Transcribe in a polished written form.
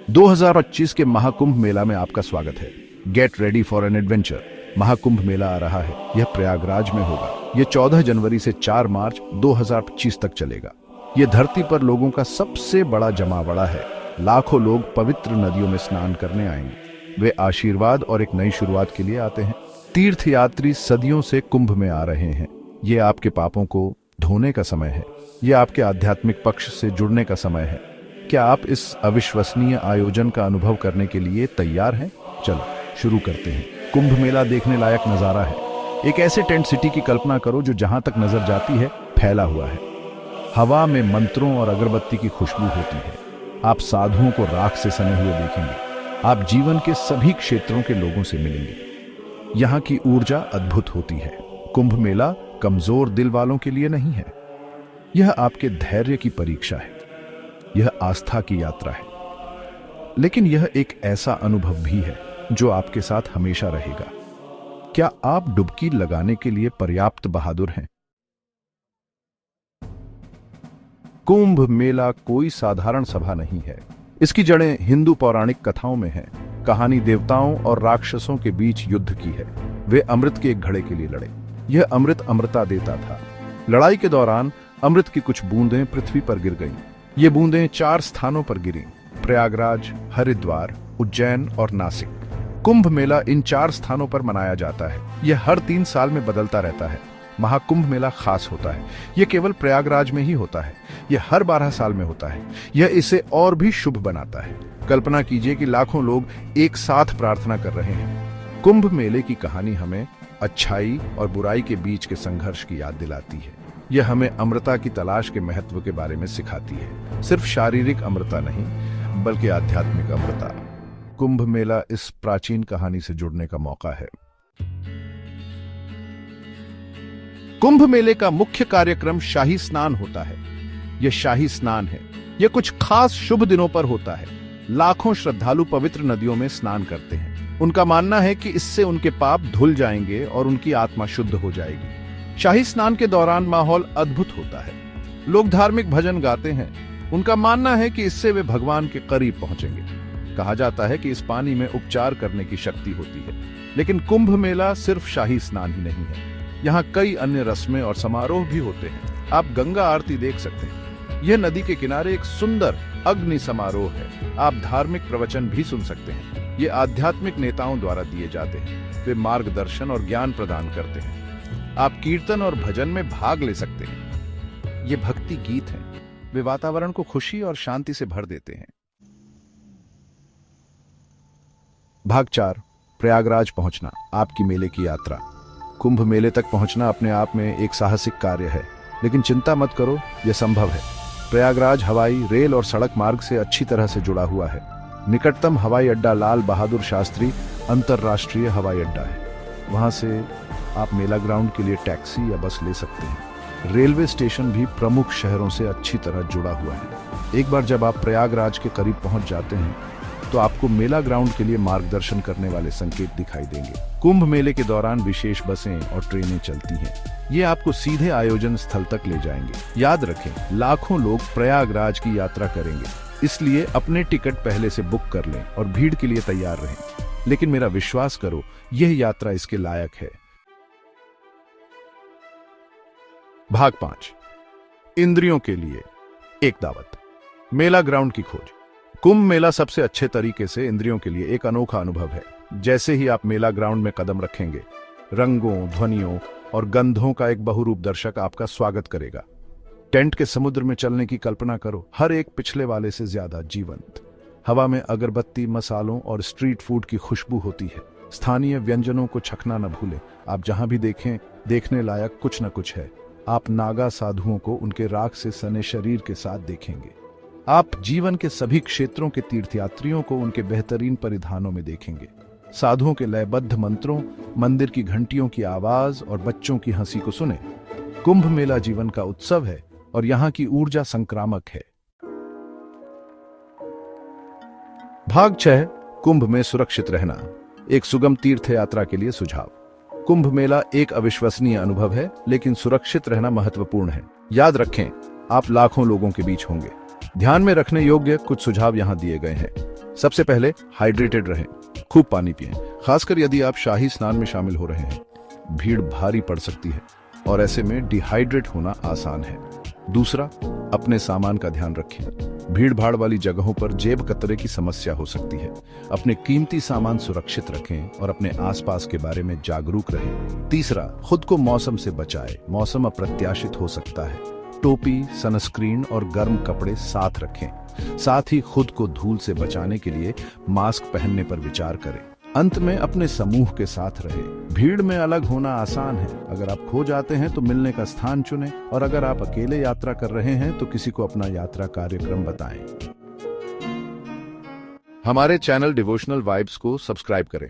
2025 के महाकुंभ मेला में आपका स्वागत है। Get ready for an adventure. Mahakumbh मेला आ रहा है। यह प्रयागराज में होगा। यह 14 जनवरी से 4 मार्च 2025 तक चलेगा। यह धरती पर लोगों का सबसे बड़ा जमावड़ा है। लाखों लोग पवित्र नदियों में स्नान करने आएंगे। वे आशीर्वाद और एक नई शुरुआत के लिए आते हैं। तीर्थयात्री सदियों से कुंभ में आ रहे हैं। ये आपके पापों को धोने का समय है। यह आपके आध्यात्मिक पक्ष से जुड़ने का समय है। क्या आप इस अविश्वसनीय आयोजन का अनुभव करने के लिए तैयार हैं? चलो शुरू करते हैं। कुंभ मेला देखने लायक नजारा है। एक ऐसे टेंट सिटी की कल्पना करो जो जहां तक नजर जाती है फैला हुआ है। हवा में मंत्रों और अगरबत्ती की खुशबू होती है। आप साधुओं को राख से सने हुए देखेंगे। आप जीवन के सभी क्षेत्रों के लोगों से मिलेंगे। यहाँ की ऊर्जा अद्भुत होती है। कुंभ मेला कमजोर दिल वालों के लिए नहीं है। यह आपके धैर्य की परीक्षा है। यह आस्था की यात्रा है। लेकिन यह एक ऐसा अनुभव भी है जो आपके साथ हमेशा रहेगा। क्या आप डुबकी लगाने के लिए पर्याप्त बहादुर हैं? कुंभ मेला कोई साधारण सभा नहीं है। इसकी जड़ें हिंदू पौराणिक कथाओं में हैं। कहानी देवताओं और राक्षसों के बीच युद्ध की है। वे अमृत के एक घड़े के लिए लड़े। यह अमृत अमृता देता था। लड़ाई के दौरान अमृत की कुछ बूंदें पृथ्वी पर गिर गईं। ये बूंदें 4 स्थानों पर गिरी: प्रयागराज, हरिद्वार, उज्जैन और नासिक। कुंभ मेला इन 4 स्थानों पर मनाया जाता है। यह हर 3 साल में बदलता रहता है। महाकुंभ मेला खास होता है। यह केवल प्रयागराज में ही होता है। यह हर 12 साल में होता है। यह इसे और भी शुभ बनाता है। कल्पना कीजिए कि लाखों लोग एक साथ प्रार्थना कर रहे हैं। कुंभ मेले की कहानी हमें अच्छाई और बुराई के बीच के संघर्ष की याद दिलाती है। यह हमें अमृता की तलाश के महत्व के बारे में सिखाती है। सिर्फ शारीरिक अमृता नहीं, बल्कि आध्यात्मिक अमृता। कुंभ मेला इस प्राचीन कहानी से जुड़ने का मौका है। कुंभ मेले का मुख्य कार्यक्रम शाही स्नान होता है। यह शाही स्नान है। यह कुछ खास शुभ दिनों पर होता है। लाखों श्रद्धालु पवित्र नदियों में स्नान करते हैं। उनका मानना है कि इससे उनके पाप धुल जाएंगे और उनकी आत्मा शुद्ध हो जाएगी। शाही स्नान के दौरान माहौल अद्भुत होता है। लोग धार्मिक भजन गाते हैं। उनका मानना है कि इससे वे भगवान के करीब पहुंचेंगे। कहा जाता है कि इस पानी में उपचार करने की शक्ति होती है। लेकिन कुंभ मेला सिर्फ शाही स्नान ही नहीं है। यहाँ कई अन्य रस्में और समारोह भी होते हैं। आप गंगा आरती देख सकते हैं। यह नदी के किनारे एक सुंदर अग्नि समारोह है। आप धार्मिक प्रवचन भी सुन सकते हैं। ये आध्यात्मिक नेताओं द्वारा दिए जाते हैं। वे मार्गदर्शन और ज्ञान प्रदान करते हैं। आप कीर्तन और भजन में भाग ले सकते हैं। ये भक्ति गीत हैं। वे वातावरण को खुशी और शांति से भर देते हैं। भाग 4, प्रयागराज पहुंचना, आपकी मेले की यात्रा। कुंभ मेले तक पहुंचना अपने आप में एक साहसिक कार्य है, लेकिन चिंता मत करो, यह संभव है। प्रयागराज हवाई, रेल और सड़क मार्ग से अच्छी तरह से जुड़ा हुआ है। निकटतम हवाई अड्डा लाल बहादुर शास्त्री अंतरराष्ट्रीय हवाई अड्डा है। वहां से आप मेला ग्राउंड के लिए टैक्सी या बस ले सकते हैं। रेलवे स्टेशन भी प्रमुख शहरों से अच्छी तरह जुड़ा हुआ है। एक बार जब आप प्रयागराज के करीब पहुंच जाते हैं तो आपको मेला ग्राउंड के लिए मार्गदर्शन करने वाले संकेत दिखाई देंगे। कुंभ मेले के दौरान विशेष बसें और ट्रेनें चलती हैं। ये आपको सीधे आयोजन स्थल तक ले जाएंगे। याद रखें, लाखों लोग प्रयागराज की यात्रा करेंगे, इसलिए अपने टिकट पहले से बुक कर लें और भीड़ के लिए तैयार रहें। लेकिन मेरा विश्वास करो, यह यात्रा इसके लायक है। भाग 5, इंद्रियों के लिए एक दावत। मेला ग्राउंड की खोज। कुंभ मेला सबसे अच्छे तरीके से इंद्रियों के लिए एक अनोखा अनुभव है। जैसे ही आप मेला ग्राउंड में कदम रखेंगे, रंगों, ध्वनियों और गंधों का एक बहुरूप दर्शक आपका स्वागत करेगा। टेंट के समुद्र में चलने की कल्पना करो। हर एक पिछले वाले से ज्यादा जीवंत। हवा में अगरबत्ती, मसालों और स्ट्रीट फूड की खुशबू होती है। स्थानीय व्यंजनों को चखना न भूलें। आप जहां भी देखें, देखने लायक कुछ न कुछ है। आप नागा साधुओं को उनके राख से सने शरीर के साथ देखेंगे। आप जीवन के सभी क्षेत्रों के तीर्थयात्रियों को उनके बेहतरीन परिधानों में देखेंगे। साधुओं के लयबद्ध मंत्रों, मंदिर की घंटियों की आवाज और बच्चों की हंसी को सुने। कुंभ मेला जीवन का उत्सव है और यहाँ की ऊर्जा संक्रामक है। भाग 6, कुंभ में सुरक्षित रहना, एक सुगम तीर्थ यात्रा के लिए सुझाव। कुंभ मेला एक अविश्वसनीय अनुभव है, लेकिन सुरक्षित रहना महत्वपूर्ण है। याद रखें, आप लाखों लोगों के बीच होंगे। ध्यान में रखने योग्य कुछ सुझाव यहाँ दिए गए हैं। सबसे पहले हाइड्रेटेड रहें, खूब पानी पिएं, खासकर यदि आप शाही स्नान में शामिल हो रहे हैं। भीड़ भारी पड़ सकती है और ऐसे में डिहाइड्रेट होना आसान है। दूसरा, अपने सामान का ध्यान रखें। भीड़ भाड़ वाली जगहों पर जेब कतरे की समस्या हो सकती है। अपने कीमती सामान सुरक्षित रखें और अपने आसपास के बारे में जागरूक रहें। तीसरा, खुद को मौसम से बचाएं। मौसम अप्रत्याशित हो सकता है। टोपी, सनस्क्रीन और गर्म कपड़े साथ रखें। साथ ही खुद को धूल से बचाने के लिए मास्क पहनने पर विचार करें। अंत में अपने समूह के साथ रहें। भीड़ में अलग होना आसान है। अगर आप खो जाते हैं तो मिलने का स्थान चुनें, और अगर आप अकेले यात्रा कर रहे हैं तो किसी को अपना यात्रा कार्यक्रम बताएं। हमारे चैनल डिवोशनल वाइब्स को सब्सक्राइब करें।